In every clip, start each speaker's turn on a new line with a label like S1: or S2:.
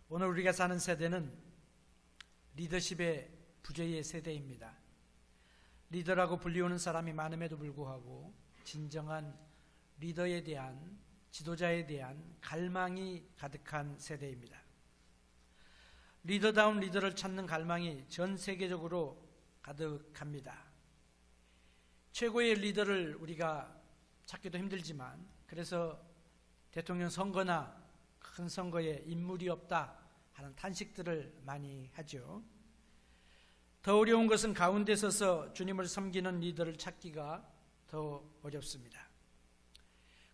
S1: 오늘 우리가 사는 세대는 리더십의 부재의 세대입니다. 리더라고 불리우는 사람이 많음에도 불구하고 진정한 리더에 대한, 지도자에 대한 갈망이 가득한 세대입니다. 리더다운 리더를 찾는 갈망이 전 세계적으로 가득합니다. 최고의 리더를 우리가 찾기도 힘들지만, 그래서 대통령 선거나 큰 선거에 인물이 없다 하는 탄식들을 많이 하죠. 더 어려운 것은 가운데 서서 주님을 섬기는 리더를 찾기가 더 어렵습니다.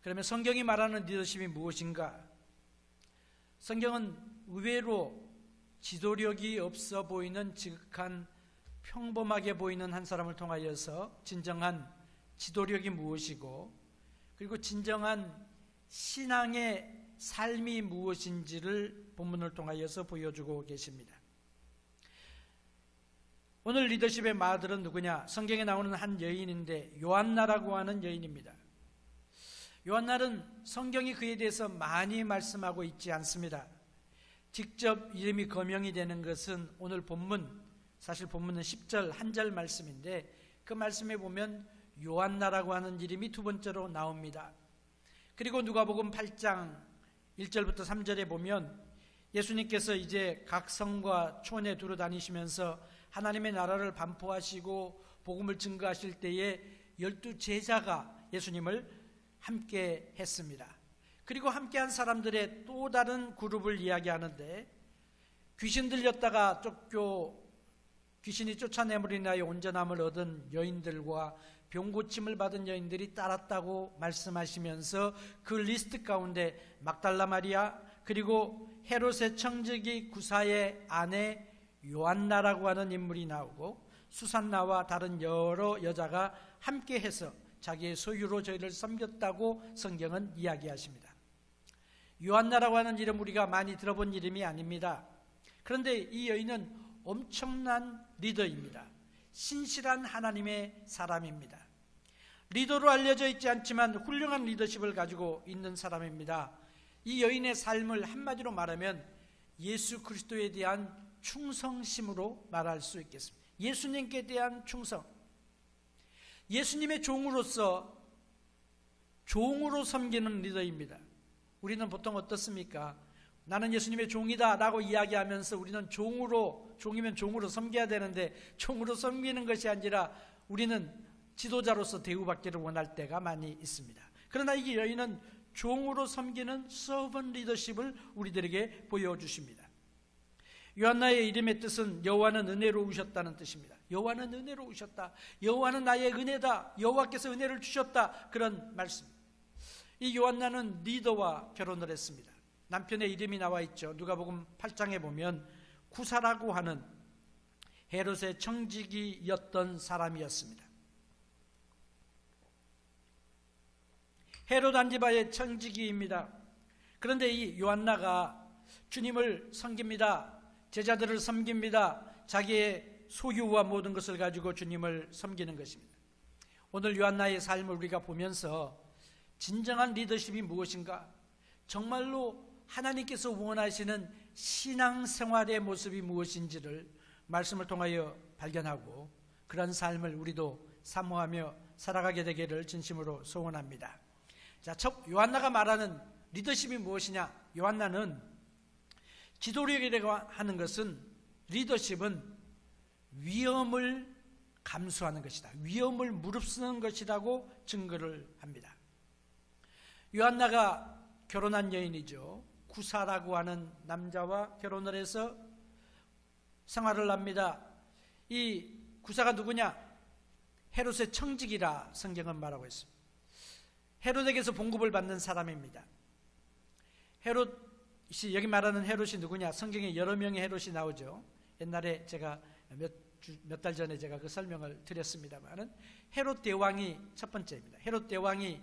S1: 그러면 성경이 말하는 리더십이 무엇인가? 성경은 의외로 지도력이 없어 보이는 지극한 평범하게 보이는 한 사람을 통하여서 진정한 지도력이 무엇이고, 그리고 진정한 신앙의 삶이 무엇인지를 본문을 통하여서 보여주고 계십니다. 오늘 리더십의 마들은 누구냐? 성경에 나오는 한 여인인데 요한나라고 하는 여인입니다. 요한나는 성경이 그에 대해서 많이 말씀하고 있지 않습니다. 직접 이름이 거명이 되는 것은 오늘 본문, 사실 본문은 10절 한 절 말씀인데, 그 말씀에 보면 요한나라고 하는 이름이 두 번째로 나옵니다. 그리고 누가복음 8장 1절부터 3절에 보면 예수님께서 이제 각 성과 촌에 두루 다니시면서 하나님의 나라를 반포하시고 복음을 증거하실 때에 12 제자가 예수님을 함께 했습니다. 그리고 함께한 사람들의 또 다른 그룹을 이야기하는데, 귀신 들렸다가 귀신이 쫓아내므로 인하여 온전함을 얻은 여인들과 병고침을 받은 여인들이 따랐다고 말씀하시면서 그 리스트 가운데 막달라 마리아, 그리고 헤롯의 청지기 구사의 아내 요한나라고 하는 인물이 나오고, 수산나와 다른 여러 여자가 함께해서 자기의 소유로 저희를 섬겼다고 성경은 이야기하십니다. 요한나라고 하는 이름 우리가 많이 들어본 이름이 아닙니다. 그런데 이 여인은 엄청난 리더입니다. 신실한 하나님의 사람입니다. 리더로 알려져 있지 않지만 훌륭한 리더십을 가지고 있는 사람입니다. 이 여인의 삶을 한마디로 말하면 예수 그리스도에 대한 충성심으로 말할 수 있겠습니다. 예수님께 대한 충성, 예수님의 종으로 섬기는 리더입니다. 우리는 보통 어떻습니까? 나는 예수님의 종이다 라고 이야기하면서 우리는 종이면 종으로 섬겨야 되는데, 종으로 섬기는 것이 아니라 우리는 지도자로서 대우받기를 원할 때가 많이 있습니다. 그러나 이 여인은 종으로 섬기는 서번 리더십을 우리들에게 보여주십니다. 요한나의 이름의 뜻은 여호와는 은혜로우셨다는 뜻입니다. 여호와는 은혜로우셨다, 여호와는 나의 은혜다, 여호와께서 은혜를 주셨다, 그런 말씀. 이 요한나는 리더와 결혼을 했습니다. 남편의 이름이 나와 있죠. 누가복음 8장에 보면 구사라고 하는 헤롯의 청지기였던 사람이었습니다. 헤롯 안디바의 청지기입니다. 그런데 이 요한나가 주님을 섬깁니다. 제자들을 섬깁니다. 자기의 소유와 모든 것을 가지고 주님을 섬기는 것입니다. 오늘 요한나의 삶을 우리가 보면서 진정한 리더십이 무엇인가, 정말로 하나님께서 원하시는 신앙생활의 모습이 무엇인지를 말씀을 통하여 발견하고, 그런 삶을 우리도 사모하며 살아가게 되기를 진심으로 소원합니다. 자, 첫 요한나가 말하는 리더십이 무엇이냐? 요한나는 지도력이라고 하는 것은, 리더십은 위험을 감수하는 것이다, 위험을 무릅쓰는 것이라고 증거를 합니다. 요한나가 결혼한 여인이죠. 구사라고 하는 남자와 결혼을 해서 생활을 합니다. 이 구사가 누구냐? 헤롯의 청지기라 성경은 말하고 있습니다. 헤롯에게서 봉급을 받는 사람입니다. 헤롯이, 여기 말하는 헤롯이 누구냐? 성경에 여러 명의 헤롯이 나오죠. 옛날에 제가 몇 달 전에 제가 그 설명을 드렸습니다만은, 헤롯 대왕이 첫 번째입니다. 헤롯 대왕이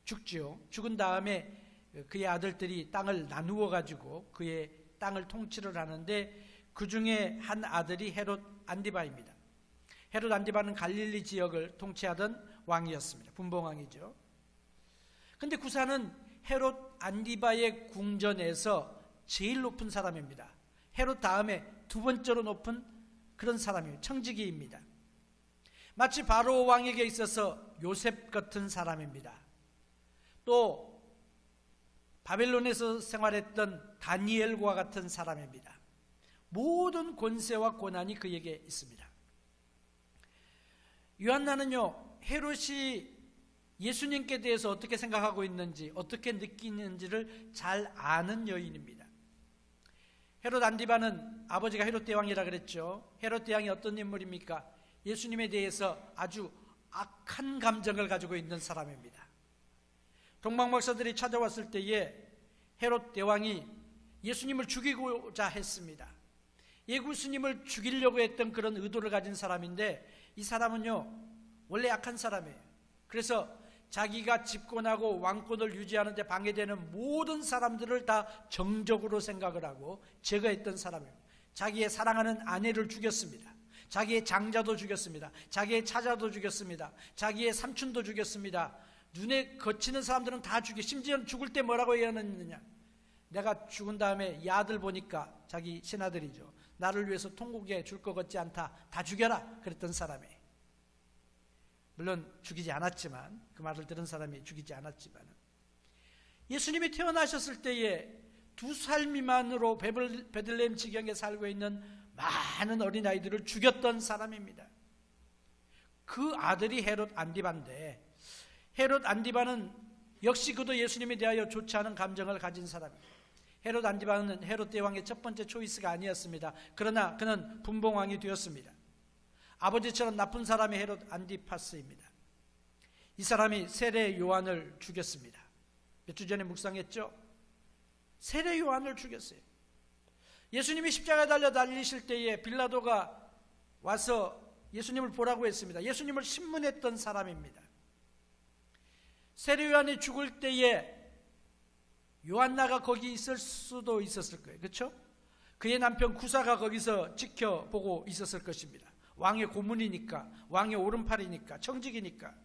S1: 죽지요. 죽은 다음에 그의 아들들이 땅을 나누어 가지고 그의 땅을 통치를 하는데, 그 중에 한 아들이 헤롯 안디바입니다. 헤롯 안디바는 갈릴리 지역을 통치하던 왕이었습니다. 분봉왕이죠. 근데 구사는 헤롯 안디바의 궁전에서 제일 높은 사람입니다. 헤롯 다음에 두 번째로 높은 그런 사람이에요. 청지기입니다. 마치 바로 왕에게 있어서 요셉 같은 사람입니다. 또 바벨론에서 생활했던 다니엘과 같은 사람입니다. 모든 권세와 고난이 그에게 있습니다. 요한나는요, 헤롯이 예수님께 대해서 어떻게 생각하고 있는지, 어떻게 느끼는지를 잘 아는 여인입니다. 헤롯 안디바는 아버지가 헤롯 대왕이라 그랬죠. 헤롯 대왕이 어떤 인물입니까? 예수님에 대해서 아주 악한 감정을 가지고 있는 사람입니다. 동방박사들이 찾아왔을 때에 헤롯 대왕이 예수님을 죽이고자 했습니다. 예수님을 죽이려고 했던 그런 의도를 가진 사람인데, 이 사람은요 원래 악한 사람이에요. 그래서 자기가 집권하고 왕권을 유지하는 데 방해되는 모든 사람들을 다 정적으로 생각을 하고 제거했던 사람이에요. 자기의 사랑하는 아내를 죽였습니다. 자기의 장자도 죽였습니다. 자기의 차자도 죽였습니다. 자기의 삼촌도 죽였습니다. 눈에 거치는 사람들은 다 죽여. 심지어 죽을 때 뭐라고 예언했느냐? 내가 죽은 다음에 이 아들 보니까, 자기 신하들이죠, 나를 위해서 통곡에 줄 것 같지 않다. 다 죽여라. 그랬던 사람이에요. 물론 죽이지 않았지만, 그 말을 들은 사람이 죽이지 않았지만, 예수님이 태어나셨을 때에 2살 미만으로 베들레헴 지경에 살고 있는 많은 어린아이들을 죽였던 사람입니다. 그 아들이 헤롯 안디바인데, 헤롯 안디바는 역시 그도 예수님에 대하여 좋지 않은 감정을 가진 사람입니다. 헤롯 안디바는 헤롯 대왕의 첫 번째 초이스가 아니었습니다. 그러나 그는 분봉왕이 되었습니다. 아버지처럼 나쁜 사람이 헤롯 안디파스입니다. 이 사람이 세례 요한을 죽였습니다. 몇 주 전에 묵상했죠? 세례 요한을 죽였어요. 예수님이 십자가에 달려 달리실 때에 빌라도가 와서 예수님을 보라고 했습니다. 예수님을 신문했던 사람입니다. 세례 요한이 죽을 때에 요한나가 거기 있을 수도 있었을 거예요. 그렇죠? 그의 남편 구사가 거기서 지켜보고 있었을 것입니다. 왕의 고문이니까, 왕의 오른팔이니까, 청직이니까.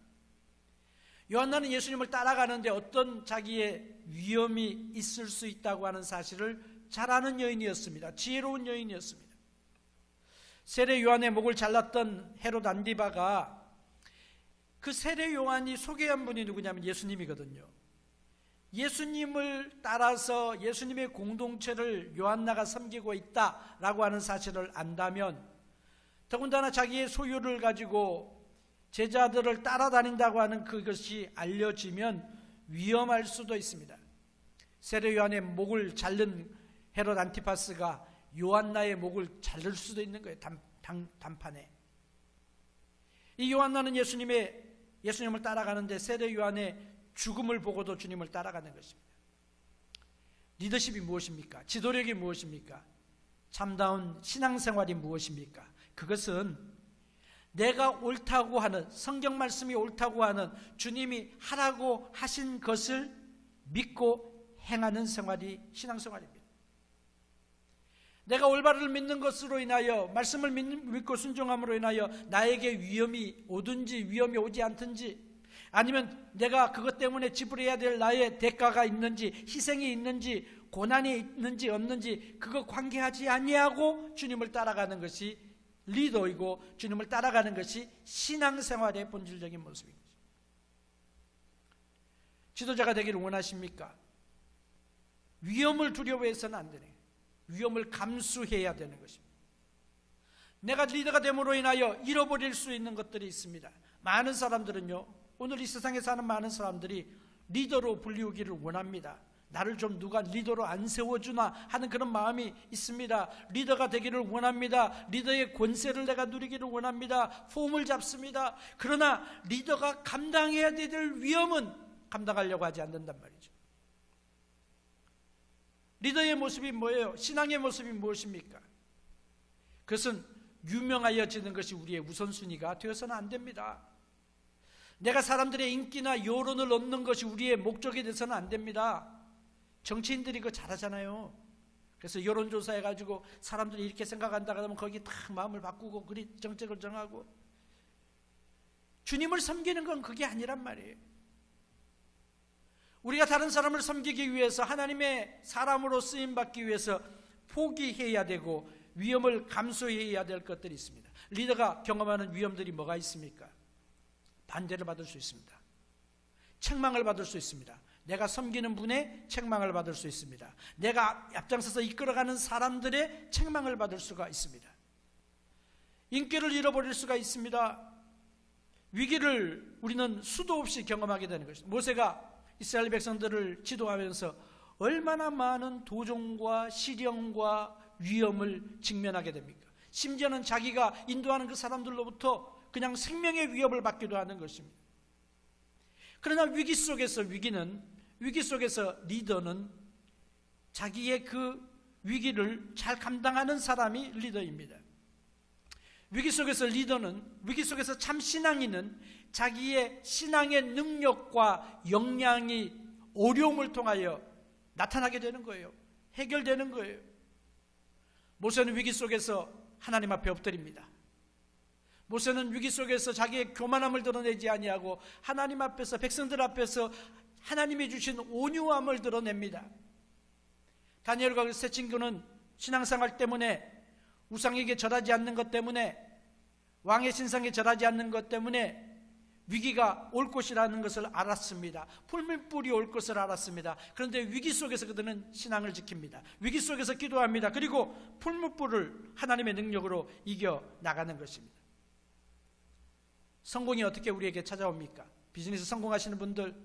S1: 요한나는 예수님을 따라가는데 어떤 자기의 위험이 있을 수 있다고 하는 사실을 잘 아는 여인이었습니다. 지혜로운 여인이었습니다. 세례 요한의 목을 잘랐던 헤롯 안디바가, 그 세례 요한이 소개한 분이 누구냐면 예수님이거든요. 예수님을 따라서 예수님의 공동체를 요한나가 섬기고 있다라고 하는 사실을 안다면, 더군다나 자기의 소유를 가지고 제자들을 따라다닌다고 하는 그것이 알려지면 위험할 수도 있습니다. 세례 요한의 목을 자른 헤롯 안티파스가 요한나의 목을 자를 수도 있는 거예요. 단판에. 이 요한나는 예수님을 따라가는데 세례 요한의 죽음을 보고도 주님을 따라가는 것입니다. 리더십이 무엇입니까? 지도력이 무엇입니까? 참다운 신앙생활이 무엇입니까? 그것은 내가 옳다고 하는, 성경 말씀이 옳다고 하는, 주님이 하라고 하신 것을 믿고 행하는 생활이 신앙생활입니다. 내가 올바를 믿는 것으로 인하여, 말씀을 믿고 순종함으로 인하여 나에게 위험이 오든지 위험이 오지 않든지, 아니면 내가 그것 때문에 지불해야 될 나의 대가가 있는지, 희생이 있는지, 고난이 있는지 없는지, 그거 관계하지 아니하고 주님을 따라가는 것이 리더이고, 주님을 따라가는 것이 신앙생활의 본질적인 모습입니다. 지도자가 되기를 원하십니까? 위험을 두려워해서는 안 되네. 위험을 감수해야 되는 것입니다. 내가 리더가 됨으로 인하여 잃어버릴 수 있는 것들이 있습니다. 많은 사람들은요, 오늘 이 세상에 사는 많은 사람들이 리더로 불리우기를 원합니다. 나를 좀 누가 리더로 안 세워주나 하는 그런 마음이 있습니다. 리더가 되기를 원합니다. 리더의 권세를 내가 누리기를 원합니다. 폼을 잡습니다. 그러나 리더가 감당해야 될 위험은 감당하려고 하지 않는단 말이죠. 리더의 모습이 뭐예요? 신앙의 모습이 무엇입니까? 그것은 유명하여지는 것이 우리의 우선순위가 되어서는 안 됩니다. 내가 사람들의 인기나 여론을 얻는 것이 우리의 목적이 돼서는 안 됩니다. 정치인들이 그거 잘하잖아요. 그래서 여론조사해가지고 사람들이 이렇게 생각한다 그러면 거기 딱 마음을 바꾸고 그리 정책을 정하고. 주님을 섬기는 건 그게 아니란 말이에요. 우리가 다른 사람을 섬기기 위해서, 하나님의 사람으로 쓰임받기 위해서 포기해야 되고 위험을 감수해야 될 것들이 있습니다. 리더가 경험하는 위험들이 뭐가 있습니까? 반대를 받을 수 있습니다. 책망을 받을 수 있습니다. 내가 섬기는 분의 책망을 받을 수 있습니다. 내가 앞장서서 이끌어가는 사람들의 책망을 받을 수가 있습니다. 인기를 잃어버릴 수가 있습니다. 위기를 우리는 수도 없이 경험하게 되는 것입니다. 모세가 이스라엘 백성들을 지도하면서 얼마나 많은 도전과 시련과 위험을 직면하게 됩니까? 심지어는 자기가 인도하는 그 사람들로부터 그냥 생명의 위협을 받기도 하는 것입니다. 그러나 위기 속에서 리더는 자기의 그 위기를 잘 감당하는 사람이 리더입니다. 위기 속에서 참 신앙인은 자기의 신앙의 능력과 역량이 어려움을 통하여 나타나게 되는 거예요. 해결되는 거예요. 모세는 위기 속에서 하나님 앞에 엎드립니다. 모세는 위기 속에서 자기의 교만함을 드러내지 아니하고 하나님 앞에서, 백성들 앞에서 하나님이 주신 온유함을 드러냅니다. 다니엘과 그 세 친구는 신앙생활 때문에, 우상에게 절하지 않는 것 때문에, 왕의 신상에 절하지 않는 것 때문에 위기가 올 것이라는 것을 알았습니다. 풀물불이 올 것을 알았습니다. 그런데 위기 속에서 그들은 신앙을 지킵니다. 위기 속에서 기도합니다. 그리고 풀물불을 하나님의 능력으로 이겨 나가는 것입니다. 성공이 어떻게 우리에게 찾아옵니까? 비즈니스 성공하시는 분들,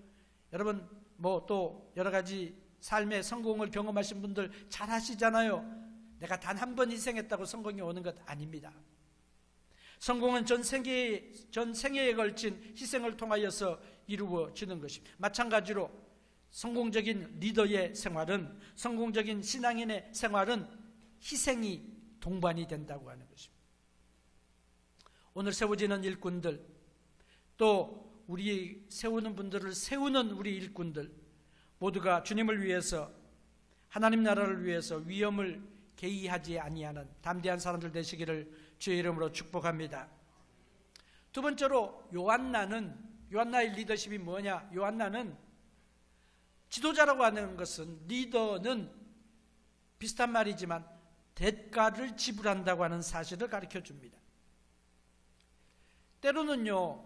S1: 여러분 또 여러 가지 삶의 성공을 경험하신 분들 잘 아시잖아요. 내가 단 한 번 희생했다고 성공이 오는 것 아닙니다. 성공은 전 생애에 걸친 희생을 통하여서 이루어지는 것입니다. 마찬가지로 성공적인 리더의 생활은, 성공적인 신앙인의 생활은 희생이 동반이 된다고 하는 것입니다. 오늘 세워지는 일꾼들, 또 우리 세우는 분들을 세우는 우리 일꾼들 모두가 주님을 위해서, 하나님 나라를 위해서 위험을 개의하지 아니하는 담대한 사람들 되시기를 주의 이름으로 축복합니다. 두 번째로 요한나의 리더십이 뭐냐? 요한나는 지도자라고 하는 것은, 리더는 비슷한 말이지만 대가를 지불한다고 하는 사실을 가르쳐 줍니다. 때로는요,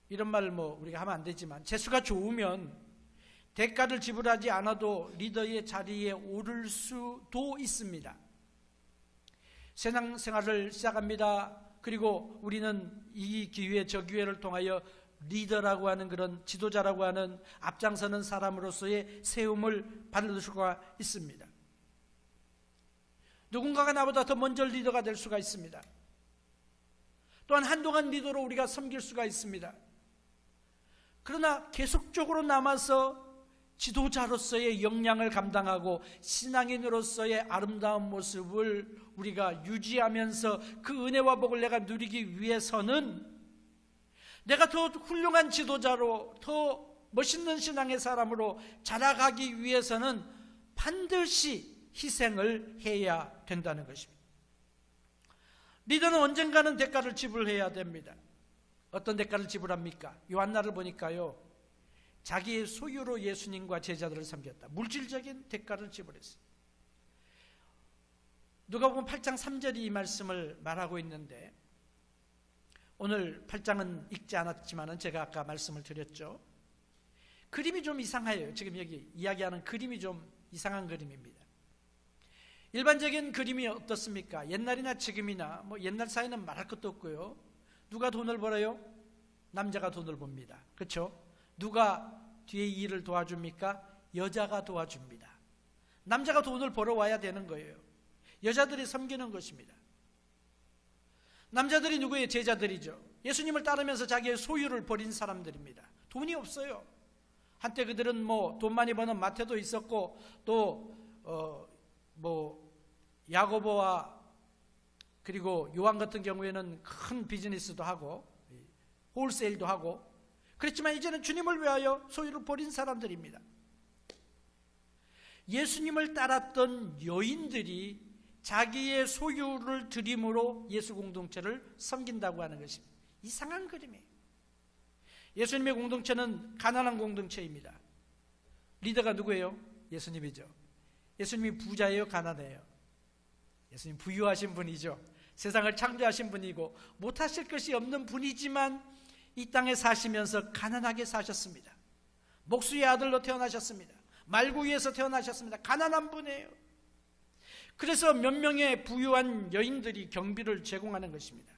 S1: 이런 말을 우리가 하면 안 되지만, 재수가 좋으면 대가를 지불하지 않아도 리더의 자리에 오를 수도 있습니다. 신앙생활을 시작합니다. 그리고 우리는 이 기회 저 기회를 통하여 리더라고 하는, 그런 지도자라고 하는 앞장서는 사람으로서의 세움을 받을 수가 있습니다. 누군가가 나보다 더 먼저 리더가 될 수가 있습니다. 또한 한동안 리더로 우리가 섬길 수가 있습니다. 그러나 계속적으로 남아서 지도자로서의 역량을 감당하고 신앙인으로서의 아름다운 모습을 우리가 유지하면서 그 은혜와 복을 내가 누리기 위해서는, 내가 더 훌륭한 지도자로, 더 멋있는 신앙의 사람으로 자라가기 위해서는 반드시 희생을 해야 된다는 것입니다. 리더는 언젠가는 대가를 지불해야 됩니다. 어떤 대가를 지불합니까? 요한나를 보니까요, 자기의 소유로 예수님과 제자들을 섬겼다. 물질적인 대가를 지불했어요. 누가복음 8장 3절이 이 말씀을 말하고 있는데, 오늘 8장은 읽지 않았지만 제가 아까 말씀을 드렸죠. 그림이 좀 이상해요. 지금 여기 이야기하는 그림이 좀 이상한 그림입니다. 일반적인 그림이 어떻습니까? 옛날이나 지금이나 옛날 사이는 말할 것도 없고요. 누가 돈을 벌어요? 남자가 돈을 법니다. 그렇죠? 누가 뒤에 일을 도와줍니까? 여자가 도와줍니다. 남자가 돈을 벌어와야 되는 거예요. 여자들이 섬기는 것입니다. 남자들이 누구의 제자들이죠? 예수님을 따르면서 자기의 소유를 버린 사람들입니다. 돈이 없어요. 한때 그들은 돈 많이 버는 마태도 있었고, 또 야고보와 그리고 요한 같은 경우에는 큰 비즈니스도 하고 홀세일도 하고 그렇지만, 이제는 주님을 위하여 소유를 버린 사람들입니다. 예수님을 따랐던 여인들이 자기의 소유를 드림으로 예수 공동체를 섬긴다고 하는 것입니다. 이상한 그림이에요. 예수님의 공동체는 가난한 공동체입니다. 리더가 누구예요? 예수님이죠. 예수님이 부자예요? 가난해요? 예수님 부유하신 분이죠. 세상을 창조하신 분이고 못하실 것이 없는 분이지만 이 땅에 사시면서 가난하게 사셨습니다. 목수의 아들로 태어나셨습니다. 말구이에서 태어나셨습니다. 가난한 분이에요. 그래서 몇 명의 부유한 여인들이 경비를 제공하는 것입니다.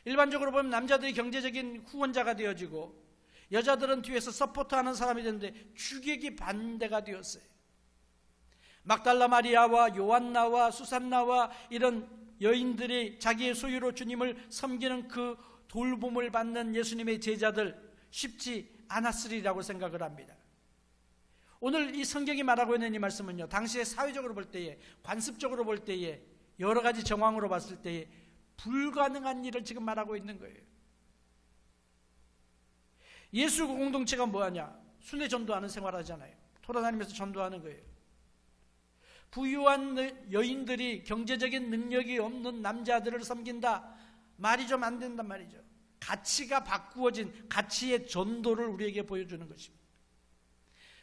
S1: 일반적으로 보면 남자들이 경제적인 후원자가 되어지고 여자들은 뒤에서 서포트하는 사람이 되는데 주객이 반대가 되었어요. 막달라 마리아와 요한나와 수산나와 이런 여인들이 자기의 소유로 주님을 섬기는 그 돌봄을 받는 예수님의 제자들 쉽지 않았으리라고 생각을 합니다. 오늘 이 성경이 말하고 있는 이 말씀은요, 당시에 사회적으로 볼 때에, 관습적으로 볼 때에, 여러 가지 정황으로 봤을 때에 불가능한 일을 지금 말하고 있는 거예요. 예수 공동체가 뭐하냐? 순회 전도하는 생활하잖아요. 돌아다니면서 전도하는 거예요. 부유한 여인들이 경제적인 능력이 없는 남자들을 섬긴다. 말이 좀 안 된단 말이죠. 가치가 바꾸어진 가치의 전도를 우리에게 보여주는 것입니다.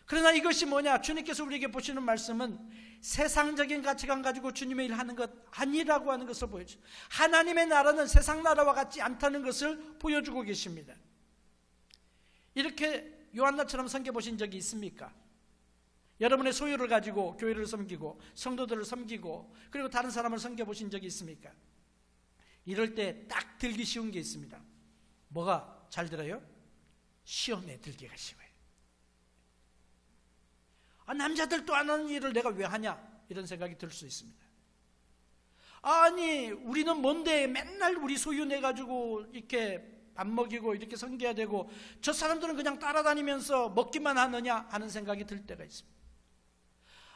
S1: 그러나 이것이 뭐냐? 주님께서 우리에게 보시는 말씀은 세상적인 가치관 가지고 주님의 일 하는 것 아니라고 하는 것을 보여주죠. 하나님의 나라는 세상 나라와 같지 않다는 것을 보여주고 계십니다. 이렇게 요한나처럼 섬겨보신 적이 있습니까? 여러분의 소유를 가지고 교회를 섬기고 성도들을 섬기고 그리고 다른 사람을 섬겨보신 적이 있습니까? 이럴 때 딱 들기 쉬운 게 있습니다. 뭐가 잘 들어요? 시험에 들기가 쉬워요. 남자들도 안 하는 일을 내가 왜 하냐? 이런 생각이 들 수 있습니다. 아니 우리는 뭔데 맨날 우리 소유 내가지고 이렇게 밥 먹이고 이렇게 섬겨야 되고 저 사람들은 그냥 따라다니면서 먹기만 하느냐 하는 생각이 들 때가 있습니다.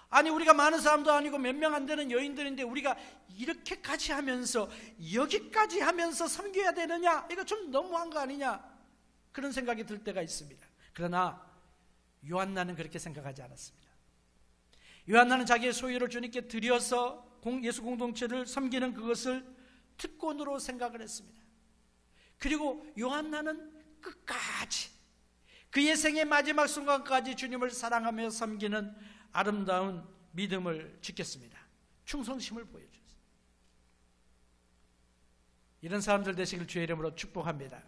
S1: 아니 우리가 많은 사람도 아니고 몇 명 안 되는 여인들인데 우리가 이렇게까지 하면서 여기까지 하면서 섬겨야 되느냐? 이거 좀 너무한 거 아니냐? 그런 생각이 들 때가 있습니다. 그러나 요한나는 그렇게 생각하지 않았습니다. 요한나는 자기의 소유를 주님께 드려서 예수 공동체를 섬기는 그것을 특권으로 생각을 했습니다. 그리고 요한나는 끝까지 그의 생의 마지막 순간까지 주님을 사랑하며 섬기는 아름다운 믿음을 지켰습니다. 충성심을 보여줬어요. 이런 사람들 되시길 주의 이름으로 축복합니다.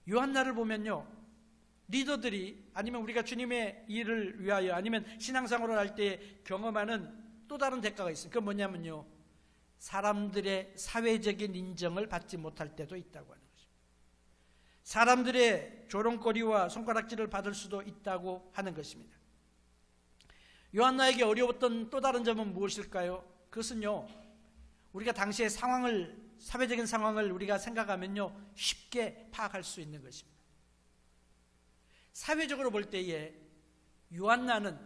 S1: 요한나를 보면요, 리더들이 아니면 우리가 주님의 일을 위하여 아니면 신앙생활을 할 때 경험하는 또 다른 대가가 있어요. 그건 뭐냐면요, 사람들의 사회적인 인정을 받지 못할 때도 있다고 하는 것입니다. 사람들의 조롱거리와 손가락질을 받을 수도 있다고 하는 것입니다. 요한나에게 어려웠던 또 다른 점은 무엇일까요? 그것은요, 우리가 당시의 상황을, 사회적인 상황을 우리가 생각하면요, 쉽게 파악할 수 있는 것입니다. 사회적으로 볼 때에 요한나는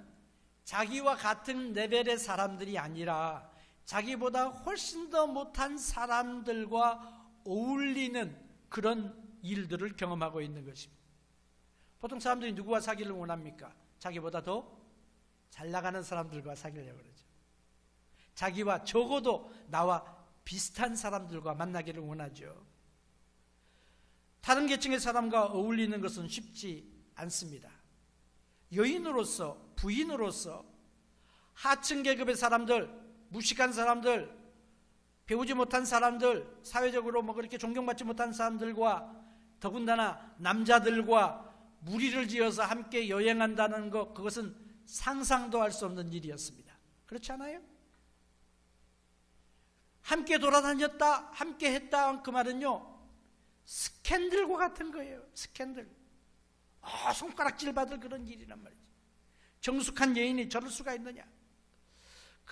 S1: 자기와 같은 레벨의 사람들이 아니라 자기보다 훨씬 더 못한 사람들과 어울리는 그런 일들을 경험하고 있는 것입니다. 보통 사람들이 누구와 사귀를 원합니까? 자기보다 더 잘 나가는 사람들과 사귀려고 그러죠. 자기와 적어도 나와 비슷한 사람들과 만나기를 원하죠. 다른 계층의 사람과 어울리는 것은 쉽지 않습니다. 여인으로서, 부인으로서 하층 계급의 사람들, 무식한 사람들, 배우지 못한 사람들, 사회적으로 그렇게 존경받지 못한 사람들과 더군다나 남자들과 무리를 지어서 함께 여행한다는 것, 그것은 상상도 할 수 없는 일이었습니다. 그렇지 않아요? 함께 돌아다녔다, 함께 했다, 그 말은요, 스캔들과 같은 거예요. 스캔들. 손가락질 받을 그런 일이란 말이죠. 정숙한 여인이 저럴 수가 있느냐?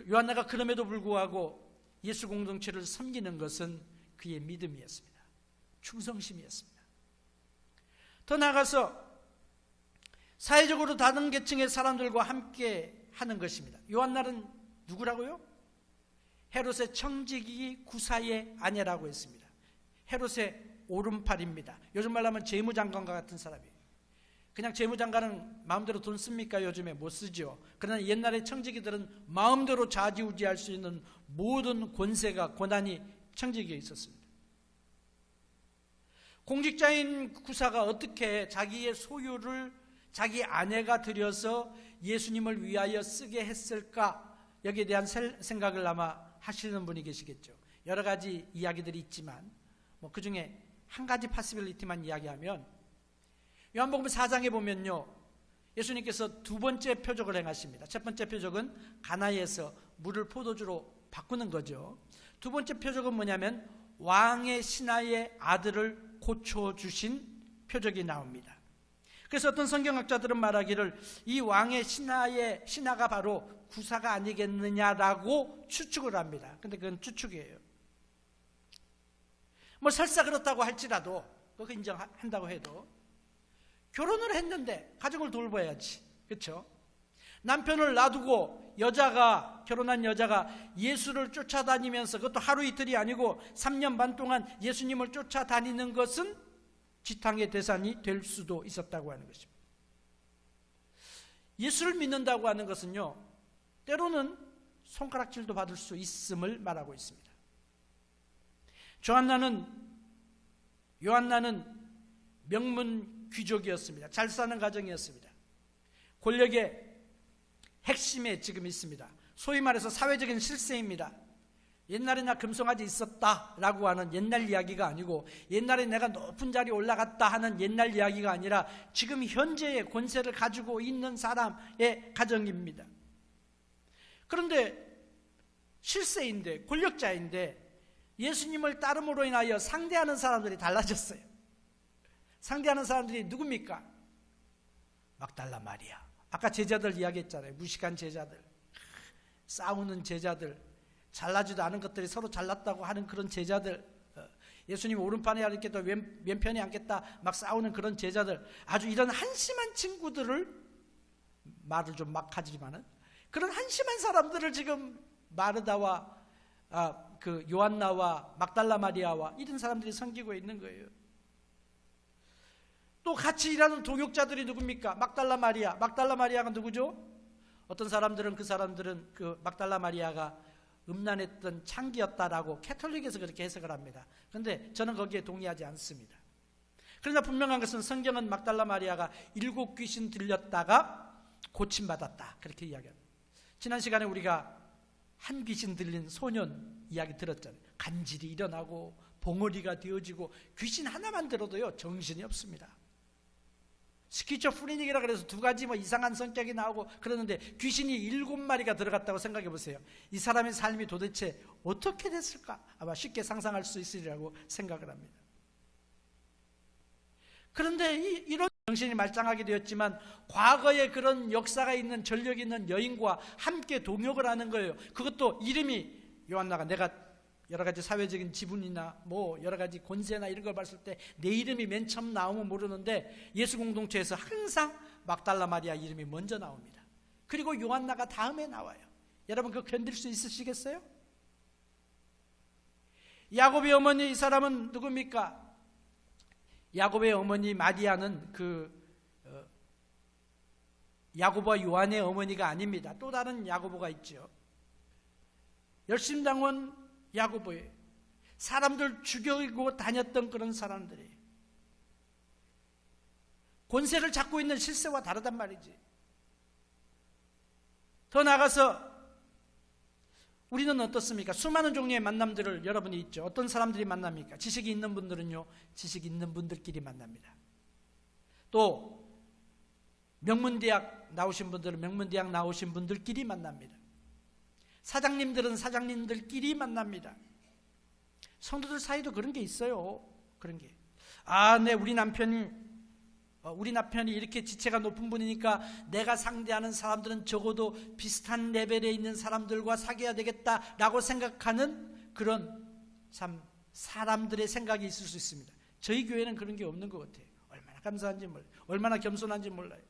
S1: 요한나가 그럼에도 불구하고 예수 공동체를 섬기는 것은 그의 믿음이었습니다. 충성심이었습니다. 더 나아가서 사회적으로 다른 계층의 사람들과 함께 하는 것입니다. 요한나는 누구라고요? 헤롯의 청지기 구사의 아내라고 했습니다. 헤롯의 오른팔입니다. 요즘 말로 하면 재무장관과 같은 사람이에요. 그냥 재무장관은 마음대로 돈 씁니까? 요즘에 못 쓰죠. 그러나 옛날에 청지기들은 마음대로 좌지우지할 수 있는 모든 권세가, 권한이 청지기에 있었습니다. 공직자인 구사가 어떻게 자기의 소유를 자기 아내가 들여서 예수님을 위하여 쓰게 했을까? 여기에 대한 생각을 아마 하시는 분이 계시겠죠. 여러 가지 이야기들이 있지만 그 중에 한 가지 파시빌리티만 이야기하면 요한복음 4장에 보면요, 예수님께서 두 번째 표적을 행하십니다. 첫 번째 표적은 가나에서 물을 포도주로 바꾸는 거죠. 두 번째 표적은 뭐냐면 왕의 신하의 아들을 고쳐주신 표적이 나옵니다. 그래서 어떤 성경학자들은 말하기를 이 왕의 신하가 바로 구사가 아니겠느냐라고 추측을 합니다. 근데 그건 추측이에요. 설사 그렇다고 할지라도, 그거 인정한다고 해도 결혼을 했는데 가정을 돌봐야지, 그렇죠? 남편을 놔두고 결혼한 여자가 예수를 쫓아다니면서, 그것도 하루 이틀이 아니고 3년 반 동안 예수님을 쫓아다니는 것은 지탕의 대상이 될 수도 있었다고 하는 것입니다. 예수를 믿는다고 하는 것은요, 때로는 손가락질도 받을 수 있음을 말하고 있습니다. 요한나는 명문 귀족이었습니다. 잘 사는 가정이었습니다. 권력의 핵심에 지금 있습니다. 소위 말해서 사회적인 실세입니다. 옛날에 나 금송아지 있었다라고 하는 옛날 이야기가 아니고, 옛날에 내가 높은 자리에 올라갔다 하는 옛날 이야기가 아니라 지금 현재의 권세를 가지고 있는 사람의 가정입니다. 그런데 실세인데, 권력자인데 예수님을 따름으로 인하여 상대하는 사람들이 달라졌어요. 상대하는 사람들이 누굽니까? 막달라 마리아. 아까 제자들 이야기했잖아요. 무식한 제자들, 싸우는 제자들, 잘나지도 않은 것들이 서로 잘났다고 하는 그런 제자들, 예수님 오른편에 앉겠다 왼편에 앉겠다 막 싸우는 그런 제자들, 아주 이런 한심한 친구들을, 말을 좀 막 하지만은 그런 한심한 사람들을 지금 마르다와 그 요한나와 막달라 마리아와 이런 사람들이 섬기고 있는 거예요. 또 같이 일하는 동역자들이 누굽니까? 막달라 마리아가 누구죠? 어떤 사람들은 그 막달라 마리아가 음란했던 창기였다라고 캐톨릭에서 그렇게 해석을 합니다. 그런데 저는 거기에 동의하지 않습니다. 그러나 분명한 것은 성경은 막달라 마리아가 7 귀신 들렸다가 고침받았다, 그렇게 이야기합니다. 지난 시간에 우리가 한 귀신 들린 소년 이야기 들었잖아요. 간질이 일어나고 봉어리가 되어지고, 귀신 하나만 들어도요 정신이 없습니다. 스키조프리닉이라 그래서 2가지 이상한 성격이 나오고 그러는데 귀신이 7마리가 들어갔다고 생각해 보세요. 이 사람의 삶이 도대체 어떻게 됐을까? 아마 쉽게 상상할 수 있으리라고 생각을 합니다. 그런데 이런 정신이 말짱하게 되었지만 과거에 그런 역사가 있는, 전력이 있는 여인과 함께 동역을 하는 거예요. 그것도 이름이 요한나가, 내가 여러 가지 사회적인 지분이나 여러 가지 권세나 이런 걸 봤을 때 내 이름이 맨 처음 나오면 모르는데 예수 공동체에서 항상 막달라 마리아 이름이 먼저 나옵니다. 그리고 요한나가 다음에 나와요. 여러분 그거 견딜 수 있으시겠어요? 야곱의 어머니, 이 사람은 누굽니까? 야곱의 어머니 마리아는 야고보와 요한의 어머니가 아닙니다. 또 다른 야고보가 있죠. 열심당원 야고보예요. 사람들 죽이고 다녔던 그런 사람들이 권세를 잡고 있는 실세와 다르단 말이지. 더 나아가서 우리는 어떻습니까? 수많은 종류의 만남들을 여러분이 있죠. 어떤 사람들이 만납니까? 지식이 있는 분들은요, 지식 있는 분들끼리 만납니다. 또 명문대학 나오신 분들은 명문대학 나오신 분들끼리 만납니다. 사장님들은 사장님들끼리 만납니다. 성도들 사이도 그런 게 있어요. 그런 게. 네, 우리 남편이 이렇게 지체가 높은 분이니까 내가 상대하는 사람들은 적어도 비슷한 레벨에 있는 사람들과 사귀어야 되겠다라고 생각하는 그런 사람들의 생각이 있을 수 있습니다. 저희 교회는 그런 게 없는 것 같아요. 얼마나 감사한지 몰라요. 얼마나 겸손한지 몰라요.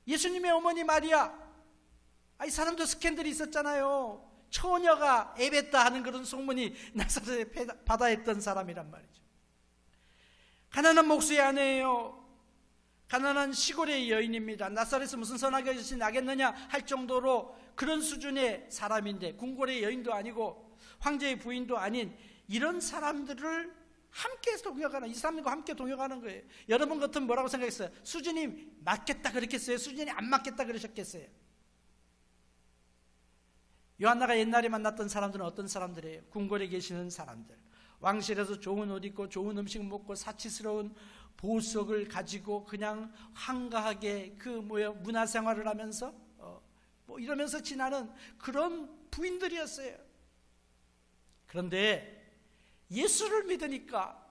S1: 예수님의 어머니 마리아, 이 사람도 스캔들이 있었잖아요. 처녀가 애뱉다 하는 그런 소문이 나사렛 바다에 있던 사람이란 말이죠. 가난한 목수의 아내예요. 가난한 시골의 여인입니다. 나사렛에서 무슨 선한 것이 나겠느냐 할 정도로 그런 수준의 사람인데, 궁궐의 여인도 아니고 황제의 부인도 아닌 이런 사람들을 함께 동역하는, 이 사람과 함께 동역하는 거예요. 여러분 같으면 뭐라고 생각했어요? 수준이 맞겠다 그랬겠어요? 수준이 안 맞겠다 그러셨겠어요? 요한나가 옛날에 만났던 사람들은 어떤 사람들이에요? 궁궐에 계시는 사람들, 왕실에서 좋은 옷 입고 좋은 음식 먹고 사치스러운 보석을 가지고 그냥 한가하게 문화생활을 하면서 이러면서 지나는 그런 부인들이었어요. 그런데 예수를 믿으니까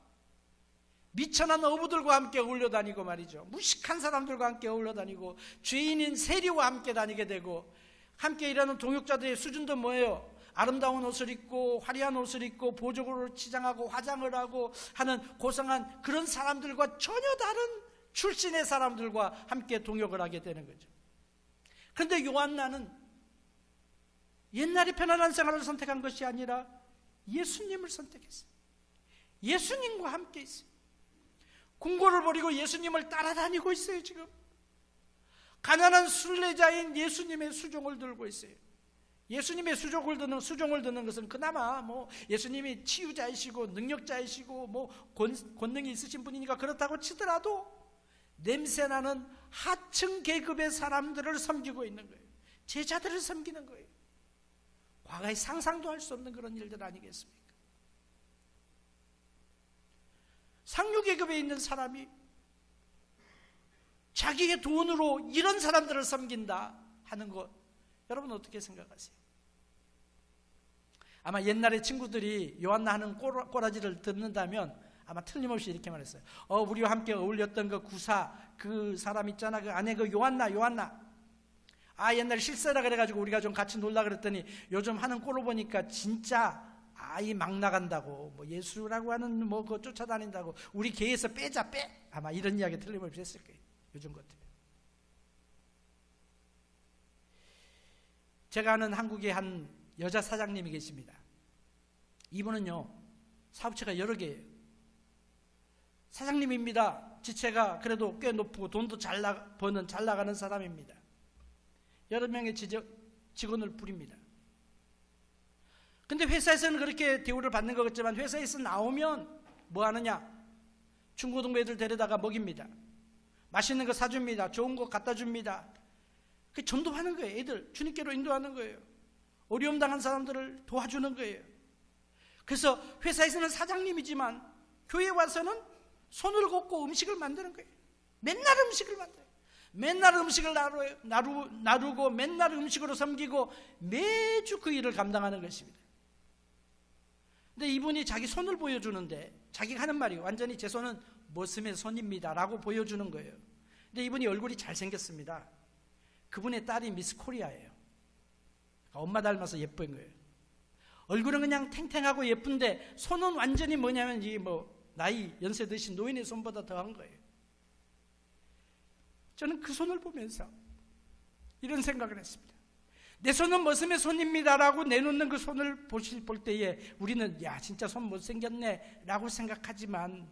S1: 미천한 어부들과 함께 어울려 다니고 말이죠. 무식한 사람들과 함께 어울려 다니고 죄인인 세리와 함께 다니게 되고, 함께 일하는 동역자들의 수준도 뭐예요? 아름다운 옷을 입고 화려한 옷을 입고 보조로 치장하고 화장을 하고 하는 고상한 그런 사람들과 전혀 다른 출신의 사람들과 함께 동역을 하게 되는 거죠. 그런데 요한나는 옛날에 편안한 생활을 선택한 것이 아니라 예수님을 선택했어요. 예수님과 함께 있어요. 궁궐을 버리고 예수님을 따라다니고 있어요. 지금 가난한 순례자인 예수님의 수종을 들고 있어요. 예수님의 수종을 드는 것은 그나마 예수님이 치유자이시고 능력자이시고 권능이 있으신 분이니까 그렇다고 치더라도 냄새나는 하층 계급의 사람들을 섬기고 있는 거예요. 제자들을 섬기는 거예요. 과거에 상상도 할 수 없는 그런 일들 아니겠습니까? 상류 계급에 있는 사람이 자기의 돈으로 이런 사람들을 섬긴다 하는 것, 여러분 어떻게 생각하세요? 아마 옛날에 친구들이 요한나 하는 꼬라지를 듣는다면 아마 틀림없이 이렇게 말했어요. 우리와 함께 어울렸던 그 구사, 그 사람 있잖아, 그 아내 그 요한나. 옛날에 실세라 그래가지고 우리가 좀 같이 놀라 그랬더니 요즘 하는 꼴을 보니까 진짜 아이 막 나간다고, 예수라고 하는 그거 쫓아다닌다고, 우리 교회에서 빼. 아마 이런 이야기 틀림없이 했을 거예요. 요즘 같으면. 제가 아는 한국의 한 여자 사장님이 계십니다. 이분은요, 사업체가 여러 개예요. 사장님입니다. 지체가 그래도 꽤 높고 돈도 잘 나가는 사람입니다. 여러 명의 직원을 부립니다. 근데 회사에서는 그렇게 대우를 받는 것 같지만 회사에서 나오면 뭐 하느냐? 중고등부 애들 데려다가 먹입니다. 맛있는 거 사줍니다. 좋은 거 갖다 줍니다. 그 전도하는 거예요. 애들 주님께로 인도하는 거예요. 어려움 당한 사람들을 도와주는 거예요. 그래서 회사에서는 사장님이지만 교회에 와서는 손을 걷고 음식을 만드는 거예요. 맨날 음식을 만들어요. 맨날 음식을 나르고 맨날 음식으로 섬기고 매주 그 일을 감당하는 것입니다. 근데 이분이 자기 손을 보여주는데 자기가 하는 말이 완전히 제 손은 머슴의 손입니다 라고 보여주는 거예요. 근데 이분이 얼굴이 잘생겼습니다. 그분의 딸이 미스 코리아예요. 엄마 닮아서 예쁜 거예요. 얼굴은 그냥 탱탱하고 예쁜데 손은 완전히 뭐냐면 나이 연세 드신 노인의 손보다 더한 거예요. 저는 그 손을 보면서 이런 생각을 했습니다. 내 손은 머슴의 손입니다라고 내놓는 그 손을 볼 때에 우리는 야 진짜 손 못생겼네 라고 생각하지만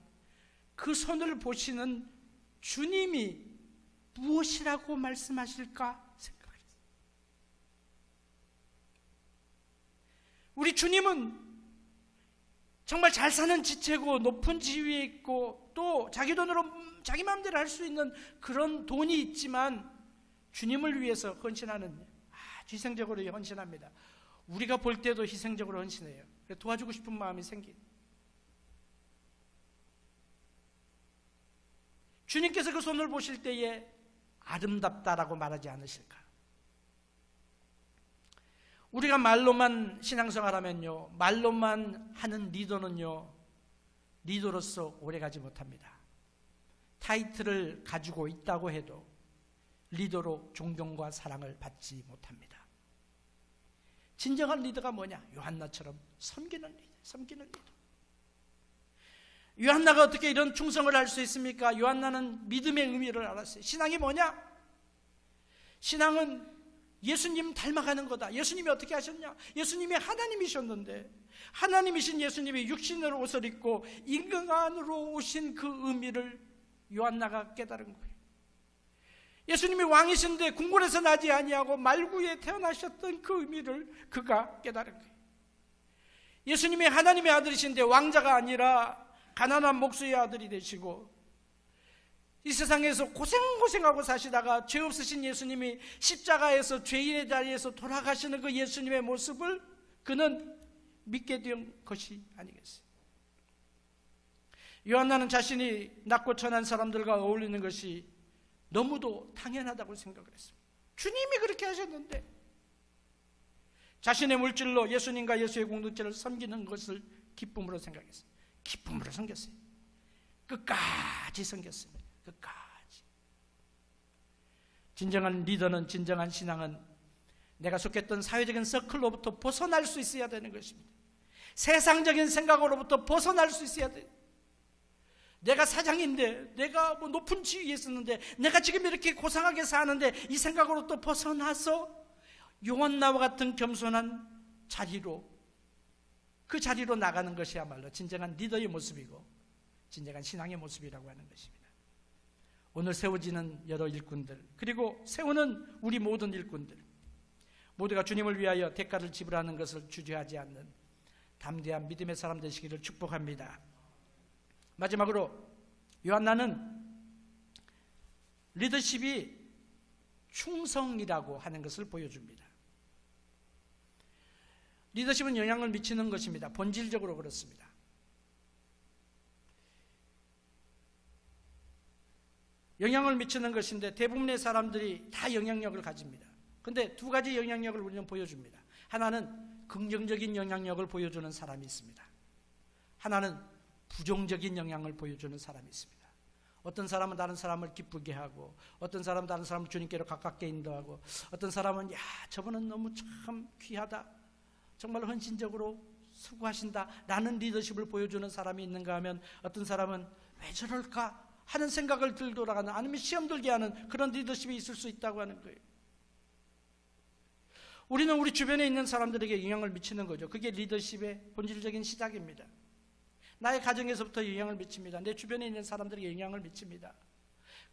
S1: 그 손을 보시는 주님이 무엇이라고 말씀하실까 생각을 했어요. 우리 주님은 정말 잘 사는 지체고 높은 지위에 있고 또 자기 돈으로 자기 마음대로 할 수 있는 그런 돈이 있지만 주님을 위해서 헌신하는, 아주 희생적으로 헌신합니다. 우리가 볼 때도 희생적으로 헌신해요. 도와주고 싶은 마음이 생긴. 주님께서 그 손을 보실 때에 아름답다라고 말하지 않으실까? 우리가 말로만 신앙생활하면요, 말로만 하는 리더는요, 리더로서 오래가지 못합니다. 타이틀을 가지고 있다고 해도 리더로 존경과 사랑을 받지 못합니다. 진정한 리더가 뭐냐? 요한나처럼 섬기는 리더. 요한나가 어떻게 이런 충성을 할 수 있습니까? 요한나는 믿음의 의미를 알았어요. 신앙이 뭐냐? 신앙은 예수님 닮아가는 거다. 예수님이 어떻게 하셨냐? 예수님이 하나님이셨는데 하나님이신 예수님이 육신으로 옷을 입고 인간으로 오신 그 의미를 요한나가 깨달은 거예요. 예수님이 왕이신데 궁궐에서 나지 아니하고 말구에 태어나셨던 그 의미를 그가 깨달은 거예요. 예수님이 하나님의 아들이신데 왕자가 아니라 가난한 목수의 아들이 되시고 이 세상에서 고생하고 사시다가 죄 없으신 예수님이 십자가에서 죄인의 자리에서 돌아가시는 그 예수님의 모습을 그는 믿게 된 것이 아니겠어요. 요한나는 자신이 낮고 천한 사람들과 어울리는 것이 너무도 당연하다고 생각을 했습니다. 주님이 그렇게 하셨는데 자신의 물질로 예수님과 예수의 공동체를 섬기는 것을 기쁨으로 생각했어요. 기쁨으로 섬겼어요. 끝까지 섬겼습니다. 끝까지. 진정한 리더는, 진정한 신앙은 내가 속했던 사회적인 서클로부터 벗어날 수 있어야 되는 것입니다. 세상적인 생각으로부터 벗어날 수 있어야 돼요. 내가 사장인데, 내가 뭐 높은 지위에 있었는데, 내가 지금 이렇게 고상하게 사는데 이 생각으로부터 벗어나서 요한나와 같은 겸손한 자리로, 그 자리로 나가는 것이야말로 진정한 리더의 모습이고 진정한 신앙의 모습이라고 하는 것입니다. 오늘 세워지는 여러 일꾼들, 그리고 세우는 우리 모든 일꾼들, 모두가 주님을 위하여 대가를 지불하는 것을 주저하지 않는 담대한 믿음의 사람 되시기를 축복합니다. 마지막으로 요한나는 리더십이 충성이라고 하는 것을 보여줍니다. 리더십은 영향을 미치는 것입니다. 본질적으로 그렇습니다. 영향을 미치는 것인데 대부분의 사람들이 다 영향력을 가집니다. 그런데 두 가지 영향력을 우리는 보여줍니다. 하나는 긍정적인 영향력을 보여주는 사람이 있습니다. 하나는 부정적인 영향을 보여주는 사람이 있습니다. 어떤 사람은 다른 사람을 기쁘게 하고, 어떤 사람은 다른 사람을 주님께로 가깝게 인도하고, 어떤 사람은 야, 저분은 너무 참 귀하다, 정말 헌신적으로 수고하신다 라는 리더십을 보여주는 사람이 있는가 하면, 어떤 사람은 왜 저럴까 하는 생각을 들돌아가는, 아니면 시험 들게 하는 그런 리더십이 있을 수 있다고 하는 거예요. 우리는 우리 주변에 있는 사람들에게 영향을 미치는 거죠. 그게 리더십의 본질적인 시작입니다. 나의 가정에서부터 영향을 미칩니다. 내 주변에 있는 사람들에게 영향을 미칩니다.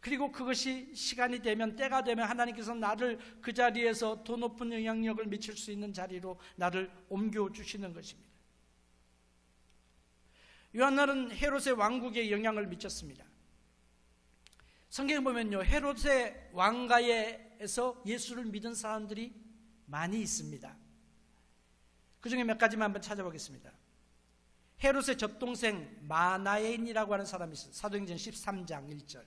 S1: 그리고 그것이 시간이 되면, 때가 되면 하나님께서 나를 그 자리에서 더 높은 영향력을 미칠 수 있는 자리로 나를 옮겨주시는 것입니다. 요한나는 헤롯의 왕국에 영향을 미쳤습니다. 성경에 보면요, 헤롯의 왕가에서 예수를 믿은 사람들이 많이 있습니다. 그 중에 몇 가지만 한번 찾아보겠습니다. 헤롯의 젖동생 마나엔이라고 하는 사람이 있어요. 사도행전 13장 1절.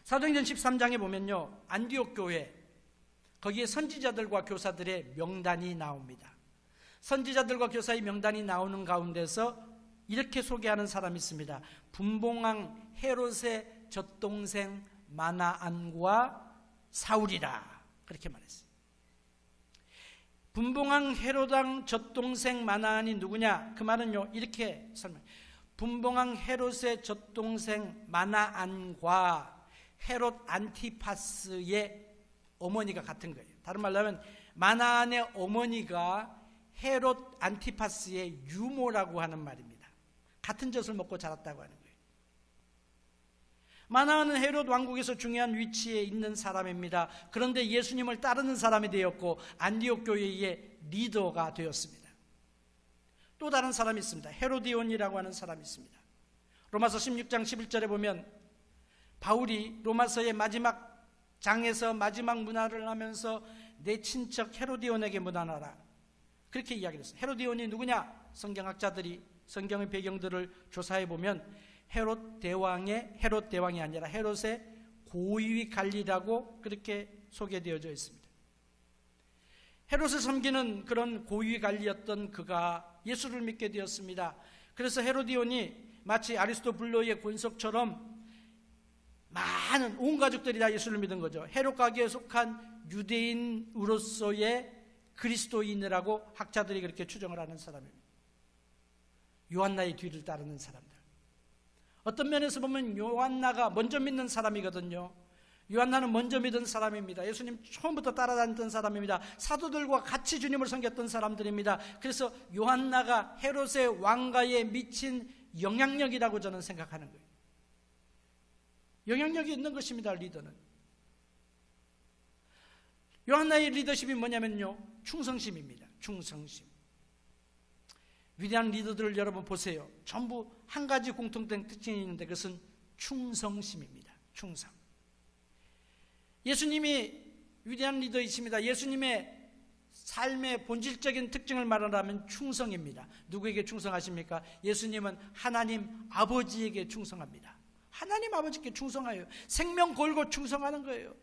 S1: 사도행전 13장에 보면요, 안디옥 교회, 거기에 선지자들과 교사들의 명단이 나옵니다. 선지자들과 교사의 명단이 나오는 가운데서 이렇게 소개하는 사람이 있습니다. 분봉왕 헤롯의 젖동생 마나안과 사울이라, 그렇게 말했어요. 분봉왕 헤롯왕 젖동생 마나안이 누구냐? 그 말은요, 이렇게 설명해요. 분봉왕 헤롯의 젖동생 마나안과 헤롯 안티파스의 어머니가 같은 거예요. 다른 말로 하면 마나안의 어머니가 헤롯 안티파스의 유모라고 하는 말입니다. 같은 젖을 먹고 자랐다고 하는 거예요. 마나안은 헤롯 왕국에서 중요한 위치에 있는 사람입니다. 그런데 예수님을 따르는 사람이 되었고 안디옥 교회의 리더가 되었습니다. 또 다른 사람이 있습니다. 헤로디온이라고 하는 사람이 있습니다. 로마서 16장 11절에 보면 바울이 로마서의 마지막 장에서 마지막 문화를 하면서 내 친척 헤로디온에게 문안하라, 그렇게 이야기를 했어요. 헤로디온이 누구냐? 성경학자들이 성경의 배경들을 조사해 보면 헤롯 대왕이 아니라 헤롯의 고위 관리라고 그렇게 소개되어져 있습니다. 헤롯을 섬기는 그런 고위 관리였던 그가 예수를 믿게 되었습니다. 그래서 헤로디온이 마치 아리스토블로의 권속처럼 많은 온 가족들이 다 예수를 믿은 거죠. 헤롯 가계에 속한 유대인으로서의 그리스도인이라고 학자들이 그렇게 추정을 하는 사람입니다. 요한나의 뒤를 따르는 사람들. 어떤 면에서 보면 요한나가 먼저 믿는 사람이거든요. 요한나는 먼저 믿은 사람입니다. 예수님 처음부터 따라다녔던 사람입니다. 사도들과 같이 주님을 섬겼던 사람들입니다. 그래서 요한나가 헤롯의 왕가에 미친 영향력이라고 저는 생각하는 거예요. 영향력이 있는 것입니다. 리더는. 요한나의 리더십이 뭐냐면요, 충성심입니다. 충성심. 위대한 리더들을 여러분 보세요. 전부 한 가지 공통된 특징이 있는데 그것은 충성심입니다. 충성. 예수님이 위대한 리더이십니다. 예수님의 삶의 본질적인 특징을 말하라면 충성입니다. 누구에게 충성하십니까? 예수님은 하나님 아버지에게 충성합니다. 하나님 아버지께 충성하여 생명 걸고 충성하는 거예요.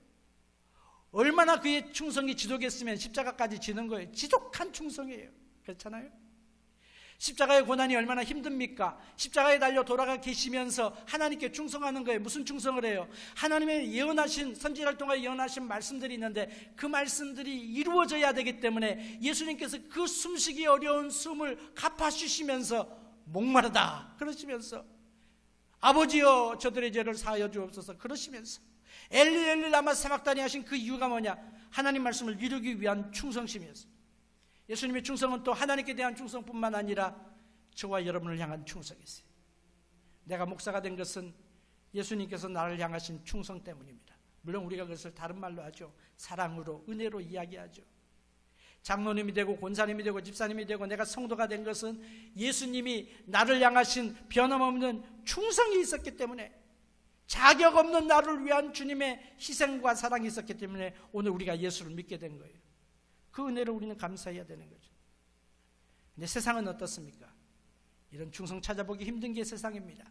S1: 얼마나 그의 충성이 지독했으면 십자가까지 지는 거예요. 지독한 충성이에요. 그렇잖아요? 십자가의 고난이 얼마나 힘듭니까? 십자가에 달려 돌아가 계시면서 하나님께 충성하는 거예요. 무슨 충성을 해요? 하나님의 예언하신, 선지자를 통해 예언하신 말씀들이 있는데 그 말씀들이 이루어져야 되기 때문에 예수님께서 그 숨쉬기 어려운 숨을 갚아주시면서 목마르다 그러시면서 아버지여 저들의 죄를 사하여 주옵소서 그러시면서 엘리 엘리 라마 사박다니 하신 그 이유가 뭐냐? 하나님 말씀을 이루기 위한 충성심이었습니다. 예수님의 충성은 또 하나님께 대한 충성뿐만 아니라 저와 여러분을 향한 충성이었어요. 내가 목사가 된 것은 예수님께서 나를 향하신 충성 때문입니다. 물론 우리가 그것을 다른 말로 하죠. 사랑으로, 은혜로 이야기하죠. 장로님이 되고 권사님이 되고 집사님이 되고 내가 성도가 된 것은 예수님이 나를 향하신 변함없는 충성이 있었기 때문에, 자격 없는 나를 위한 주님의 희생과 사랑이 있었기 때문에 오늘 우리가 예수를 믿게 된 거예요. 그 은혜를 우리는 감사해야 되는 거죠. 근데 세상은 어떻습니까? 이런 충성 찾아보기 힘든 게 세상입니다.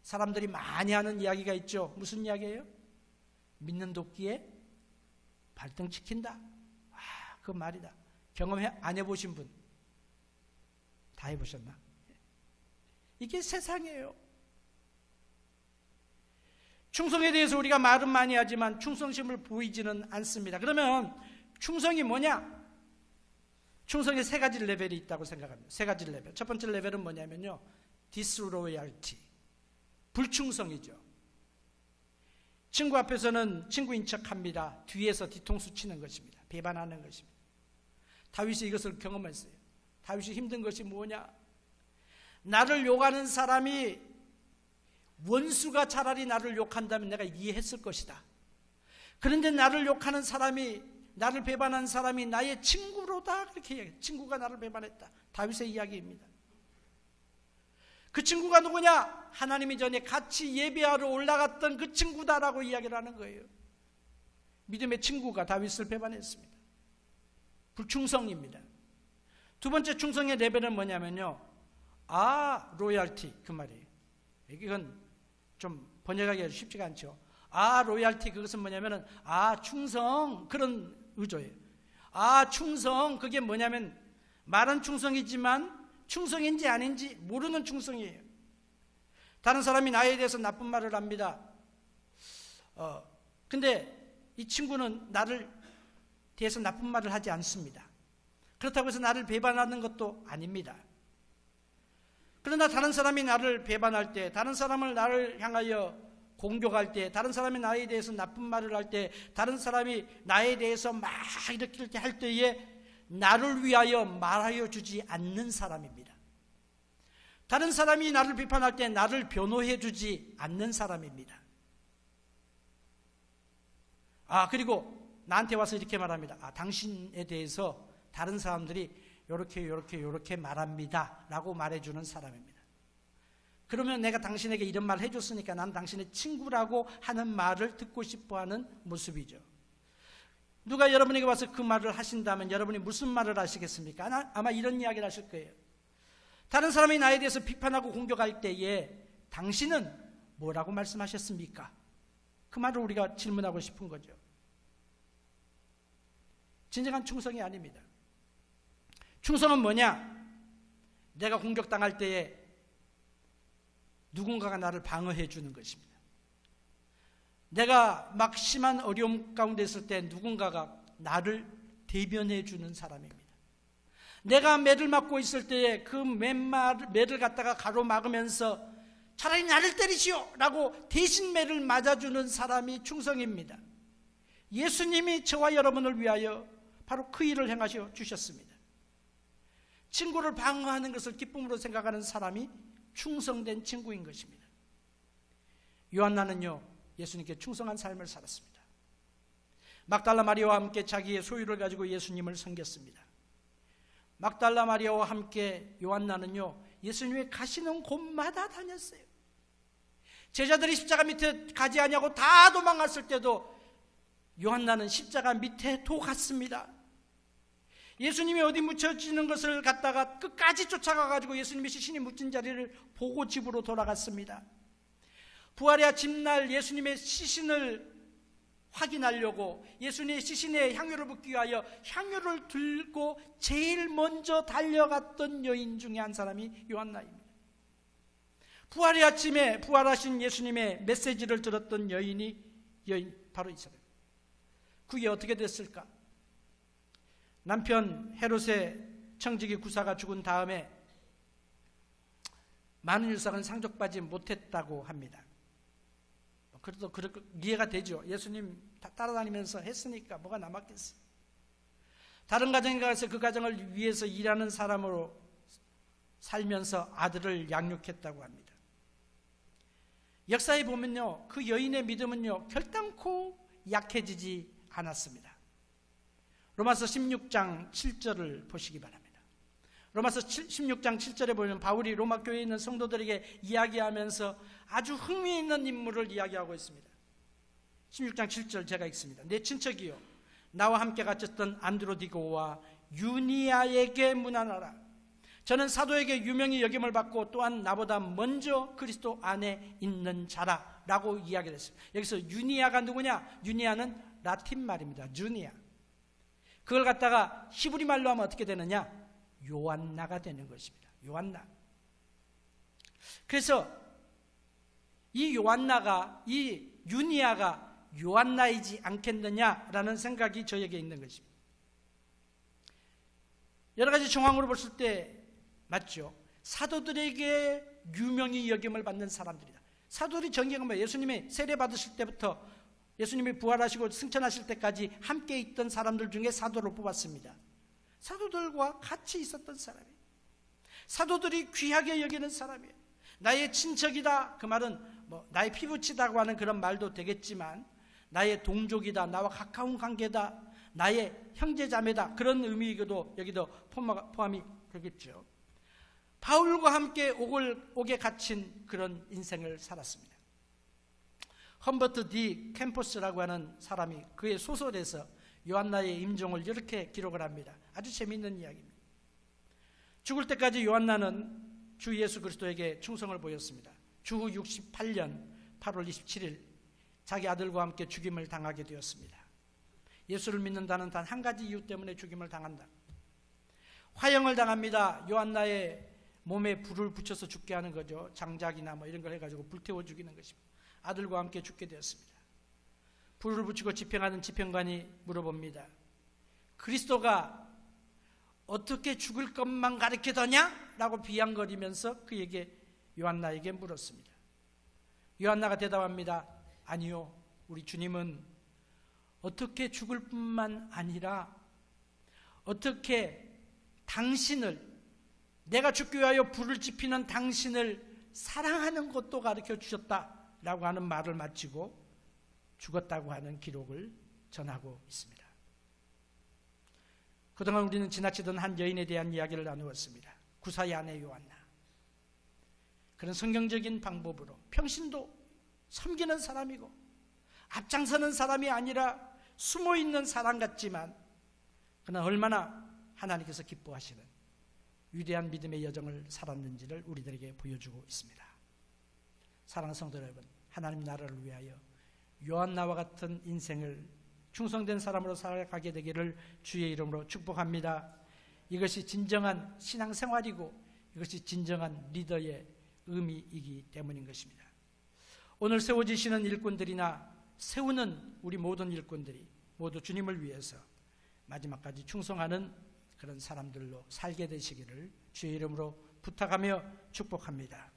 S1: 사람들이 많이 하는 이야기가 있죠. 무슨 이야기예요? 믿는 도끼에 발등 찍힌다. 그 말이다. 경험해 안 해보신 분 다 해보셨나? 이게 세상이에요. 충성에 대해서 우리가 말은 많이 하지만 충성심을 보이지는 않습니다. 그러면 충성이 뭐냐? 충성에 세 가지 레벨이 있다고 생각합니다. 세 가지 레벨. 첫 번째 레벨은 뭐냐면요, disloyalty, 불충성이죠. 친구 앞에서는 친구인 척합니다. 뒤에서 뒤통수 치는 것입니다. 배반하는 것입니다. 다윗이 이것을 경험했어요. 다윗이 힘든 것이 뭐냐? 나를 욕하는 사람이, 원수가 차라리 나를 욕한다면 내가 이해했을 것이다. 그런데 나를 욕하는 사람이, 나를 배반한 사람이 나의 친구로다, 그렇게 이야기해요. 친구가 나를 배반했다. 다윗의 이야기입니다. 그 친구가 누구냐? 하나님이 전에 같이 예배하러 올라갔던 그 친구다라고 이야기를 하는 거예요. 믿음의 친구가 다윗을 배반했습니다. 불충성입니다. 두 번째 충성의 레벨은 뭐냐면요, 로얄티, 그 말이에요. 이건 좀 번역하기가 쉽지가 않죠. 로얄티, 그것은 뭐냐면은 충성, 그런 의도예요. 충성, 그게 뭐냐면 말은 충성이지만 충성인지 아닌지 모르는 충성이에요. 다른 사람이 나에 대해서 나쁜 말을 합니다. 근데 이 친구는 나를 대해서 나쁜 말을 하지 않습니다. 그렇다고 해서 나를 배반하는 것도 아닙니다. 그러나 다른 사람이 나를 배반할 때, 다른 사람을 나를 향하여 공격할 때, 다른 사람이 나에 대해서 나쁜 말을 할 때, 다른 사람이 나에 대해서 막 이렇게 할 때에 나를 위하여 말하여 주지 않는 사람입니다. 다른 사람이 나를 비판할 때 나를 변호해 주지 않는 사람입니다. 그리고 나한테 와서 이렇게 말합니다. 당신에 대해서 다른 사람들이 요렇게 말합니다 라고 말해주는 사람입니다. 그러면 내가 당신에게 이런 말 해줬으니까 난 당신의 친구라고 하는 말을 듣고 싶어하는 모습이죠. 누가 여러분에게 와서 그 말을 하신다면 여러분이 무슨 말을 하시겠습니까? 아마 이런 이야기를 하실 거예요. 다른 사람이 나에 대해서 비판하고 공격할 때에 당신은 뭐라고 말씀하셨습니까? 그 말을 우리가 질문하고 싶은 거죠. 진정한 충성이 아닙니다. 충성은 뭐냐? 내가 공격당할 때에 누군가가 나를 방어해 주는 것입니다. 내가 막 심한 어려움 가운데 있을 때 누군가가 나를 대변해 주는 사람입니다. 내가 매를 맞고 있을 때에 그 매를 갖다가 가로막으면서 차라리 나를 때리시오 라고 대신 매를 맞아주는 사람이 충성입니다. 예수님이 저와 여러분을 위하여 바로 그 일을 행하셔 주셨습니다. 친구를 방어하는 것을 기쁨으로 생각하는 사람이 충성된 친구인 것입니다. 요한나는요, 예수님께 충성한 삶을 살았습니다. 막달라 마리아와 함께 자기의 소유를 가지고 예수님을 섬겼습니다. 막달라 마리아와 함께 요한나는요, 예수님이 가시는 곳마다 다녔어요. 제자들이 십자가 밑에 가지 아니하고 다 도망갔을 때도 요한나는 십자가 밑에 도 갔습니다. 예수님이 어디 묻혀지는 것을 갖다가 끝까지 쫓아가가지고 예수님이 시신이 묻힌 자리를 보고 집으로 돌아갔습니다. 부활의 아침날 예수님의 시신을 확인하려고 예수님의 시신에 향유를 붓기 위하여 향유를 들고 제일 먼저 달려갔던 여인 중에 한 사람이 요한나입니다. 부활의 아침에 부활하신 예수님의 메시지를 들었던 여인 바로 이 사람. 그게 어떻게 됐을까? 남편 헤롯의 청지기 구사가 죽은 다음에 많은 일상은 상족받지 못했다고 합니다. 그래도 이해가 되죠. 예수님 따라다니면서 했으니까 뭐가 남았겠어요. 다른 가정에 가서 그 가정을 위해서 일하는 사람으로 살면서 아들을 양육했다고 합니다. 역사에 보면요, 그 여인의 믿음은요 결단코 약해지지 않았습니다. 로마서 16장 7절을 보시기 바랍니다. 로마서 16장 7절에 보면 바울이 로마 교회에 있는 성도들에게 이야기하면서 아주 흥미있는 인물을 이야기하고 있습니다. 16장 7절 제가 읽습니다. 내 친척이요, 나와 함께 갇혔던 안드로디고와 유니아에게 문안하라. 저는 사도에게 유명히 여김을 받고 또한 나보다 먼저 그리스도 안에 있는 자라 라고 이야기를 했습니다. 여기서 유니아가 누구냐? 유니아는 라틴 말입니다. 주니아. 그걸 갖다가 히브리 말로 하면 어떻게 되느냐? 요한나가 되는 것입니다. 요한나. 그래서 이 요한나가, 이 유니아가 요한나이지 않겠느냐라는 생각이 저에게 있는 것입니다. 여러 가지 정황으로 봤을 때 맞죠? 사도들에게 유명히 여김을 받는 사람들이다. 사도들이 정기가 뭐예요? 예수님이 세례 받으실 때부터 예수님이 부활하시고 승천하실 때까지 함께 있던 사람들 중에 사도를 뽑았습니다. 사도들과 같이 있었던 사람이에요. 사도들이 귀하게 여기는 사람이에요. 나의 친척이다, 그 말은 뭐 나의 피부치다고 하는 그런 말도 되겠지만 나의 동족이다, 나와 가까운 관계다, 나의 형제자매다, 그런 의미이기도 여기도 포함이 되겠죠. 바울과 함께 옥에 갇힌 그런 인생을 살았습니다. 험버트 D. 캠퍼스라고 하는 사람이 그의 소설에서 요한나의 임종을 이렇게 기록을 합니다. 아주 재미있는 이야기입니다. 죽을 때까지 요한나는 주 예수 그리스도에게 충성을 보였습니다. 주후 68년 8월 27일 자기 아들과 함께 죽임을 당하게 되었습니다. 예수를 믿는다는 단 한 가지 이유 때문에 죽임을 당한다. 화형을 당합니다. 요한나의 몸에 불을 붙여서 죽게 하는 거죠. 장작이나 뭐 이런 걸 해가지고 불태워 죽이는 것입니다. 아들과 함께 죽게 되었습니다. 불을 붙이고 집행하는 집행관이 물어봅니다. 그리스도가 어떻게 죽을 것만 가르치더냐? 라고 비양거리면서 그에게 요한나에게 물었습니다. 요한나가 대답합니다. 아니요, 우리 주님은 어떻게 죽을 뿐만 아니라 어떻게 당신을, 내가 죽기 위하여 불을 지피는 당신을 사랑하는 것도 가르쳐 주셨다라고 하는 말을 마치고 죽었다고 하는 기록을 전하고 있습니다. 그동안 우리는 지나치던 한 여인에 대한 이야기를 나누었습니다. 구사의 아내 요한나. 그런 성경적인 방법으로 평신도 섬기는 사람이고 앞장서는 사람이 아니라 숨어있는 사람 같지만 그는 얼마나 하나님께서 기뻐하시는 위대한 믿음의 여정을 살았는지를 우리들에게 보여주고 있습니다. 사랑하는 성도 여러분, 하나님 나라를 위하여 요한나와 같은 인생을 충성된 사람으로 살아가게 되기를 주의 이름으로 축복합니다. 이것이 진정한 신앙생활이고 이것이 진정한 리더의 의미이기 때문인 것입니다. 오늘 세워지시는 일꾼들이나 세우는 우리 모든 일꾼들이 모두 주님을 위해서 마지막까지 충성하는 그런 사람들로 살게 되시기를 주의 이름으로 부탁하며 축복합니다.